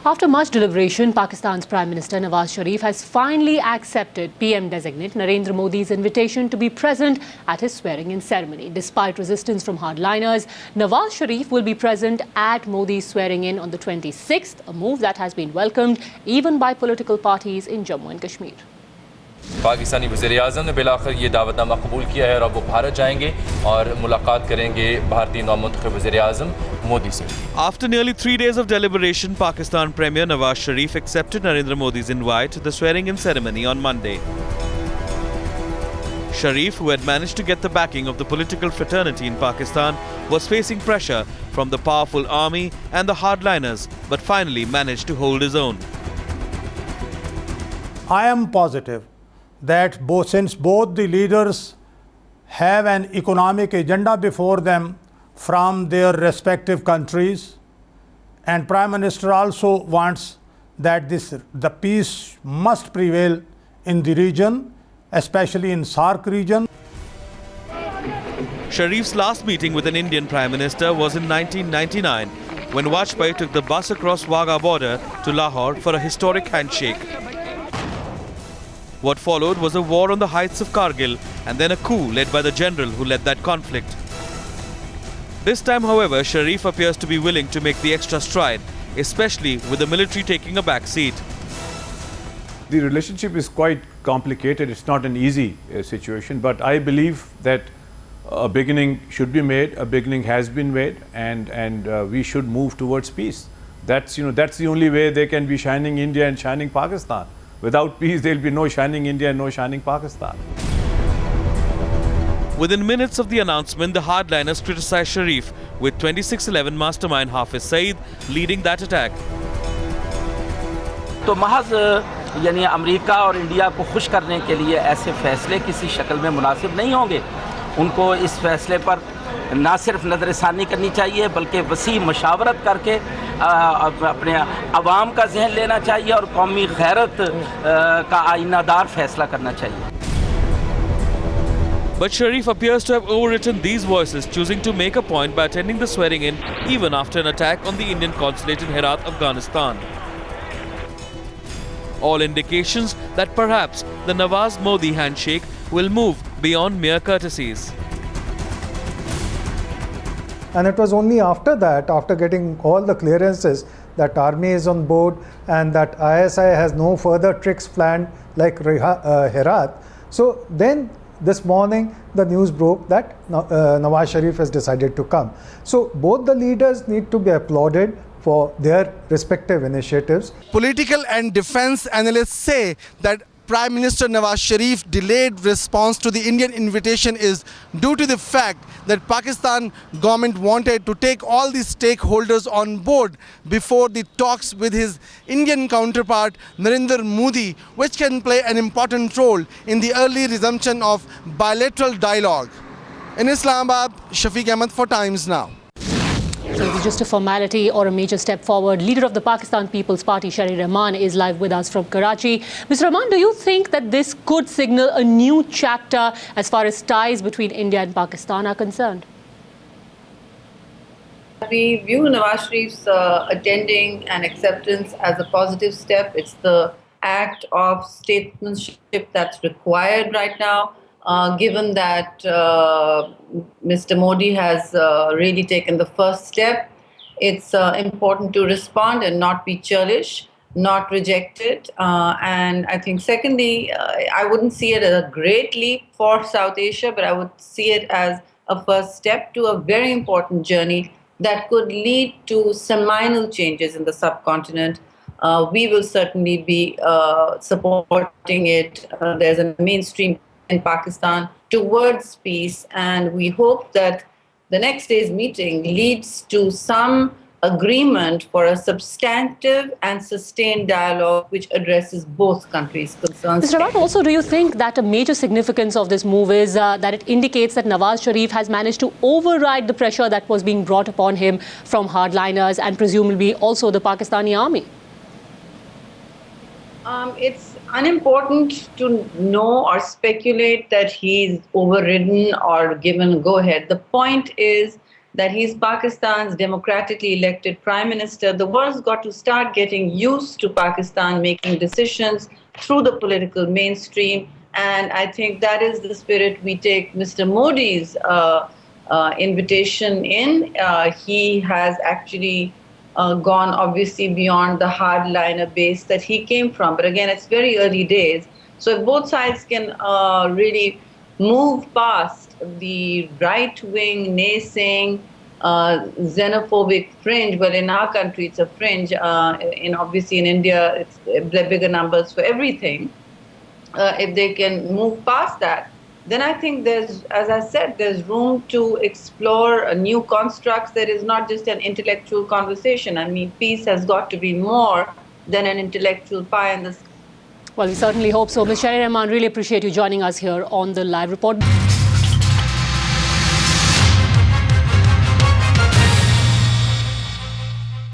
After much deliberation, Pakistan's Prime Minister Nawaz Sharif has finally accepted PM designate Narendra Modi's invitation to be present at his swearing-in ceremony. Despite resistance from hardliners, Nawaz Sharif will be present at Modi's swearing-in on the 26th, a move that has been welcomed even by political parties in Jammu and Kashmir. Pakistani वज़ीर-ए-आज़म ने बिलाखिर ये दावतनामा कबूल किया है और अब वो भारत जाएंगे और मुलाकात करेंगे भारतीय नौमुंतखब वज़ीर-ए-आज़म मोदी से। After nearly 3 days of deliberation, Pakistan Premier Nawaz Sharif accepted Narendra Modi's invite to the swearing-in ceremony on Monday. Sharif, who had managed to get the backing of the political fraternity in Pakistan, was facing pressure from the powerful army and the hardliners, but finally managed to hold his own. I am positive that since both the leaders have an economic agenda before them from their respective countries, and Prime Minister also wants that the peace must prevail in the region, especially in SAARC region. Sharif's last meeting with an Indian Prime Minister was in 1999, when Vajpayee took the bus across Wagah border to Lahore for a historic handshake. What followed was a war on the heights of Kargil and then a coup led by the general who led that conflict. This time, however, Sharif appears to be willing to make the extra stride, especially with the military taking a back seat. The relationship is quite complicated. It's not an easy situation, but I believe that a beginning should be made, a beginning has been made, and we should move towards peace. That's the only way there can be shining India and shining Pakistan. Without peace, there will be no shining India and no shining Pakistan. Within minutes of the announcement, the hardliners criticized Sharif, with 2611 mastermind Hafiz Saeed leading that attack. तो महज यानी America और India को खुश करने के लिए ऐसे फैसले किसी शक्ल में मुनासिब नहीं होंगे। उनको इस फैसले पर ना सिर्फ नज़रसानी करनी चाहिए बल्कि वसी मशावरत करके अपने अवाम का जहन लेना चाहिए और कौमी गैरत का आईनादार फैसला करना चाहिए। But Sharif appears to have overwritten these voices, choosing to make a point by attending the swearing-in even after an attack on the Indian consulate in Herat, Afghanistan. All indications that perhaps the Nawaz-Modi handshake will move beyond mere courtesies. And it was only after that, after getting all the clearances, that army is on board and that ISI has no further tricks planned like Herat. So then this morning the news broke that Nawaz Sharif has decided to come. So both the leaders need to be applauded for their respective initiatives. Political and defense analysts say that Prime Minister Nawaz Sharif's delayed response to the Indian invitation is due to the fact that Pakistan government wanted to take all the stakeholders on board before the talks with his Indian counterpart Narendra Modi, which can play an important role in the early resumption of bilateral dialogue. In Islamabad, Shafiq Ahmed for Times Now. So is it just a formality or a major step forward? Leader of the Pakistan People's Party, Shari Rahman, is live with us from Karachi. Mr. Rahman, do you think that this could signal a new chapter as far as ties between India and Pakistan are concerned? We view Nawaz Sharif's attending and acceptance as a positive step. It's the act of statesmanship that's required right now. Given that Mr. Modi has really taken the first step, it's important to respond and not be churlish, not reject it. And I think secondly, I wouldn't see it as a great leap for South Asia, but I would see it as a first step to a very important journey that could lead to seminal changes in the subcontinent. We will certainly be supporting it. There's a mainstream in Pakistan towards peace, and we hope that the next day's meeting leads to some agreement for a substantive and sustained dialogue which addresses both countries' concerns. Mr. Rahman, also, do you think that a major significance of this move is that it indicates that Nawaz Sharif has managed to override the pressure that was being brought upon him from hardliners and presumably also the Pakistani army? It's unimportant to know or speculate that he's overridden or given go-ahead. The point is that he's Pakistan's democratically elected prime minister. The world's got to start getting used to Pakistan making decisions through the political mainstream. And I think that is the spirit we take Mr. Modi's invitation in. He has actually gone obviously beyond the hardliner base that he came from. But again, it's very early days. So if both sides can really move past the right-wing, naysaying, xenophobic fringe, well, in our country it's a fringe, obviously in India it's there are bigger numbers for everything. If they can move past that, then I think there's, as I said, there's room to explore new constructs. There is not just an intellectual conversation. I mean, peace has got to be more than an intellectual pie in the sky. Well, we certainly hope so. Ms. Sherry Rahman, really appreciate you joining us here on the Live Report.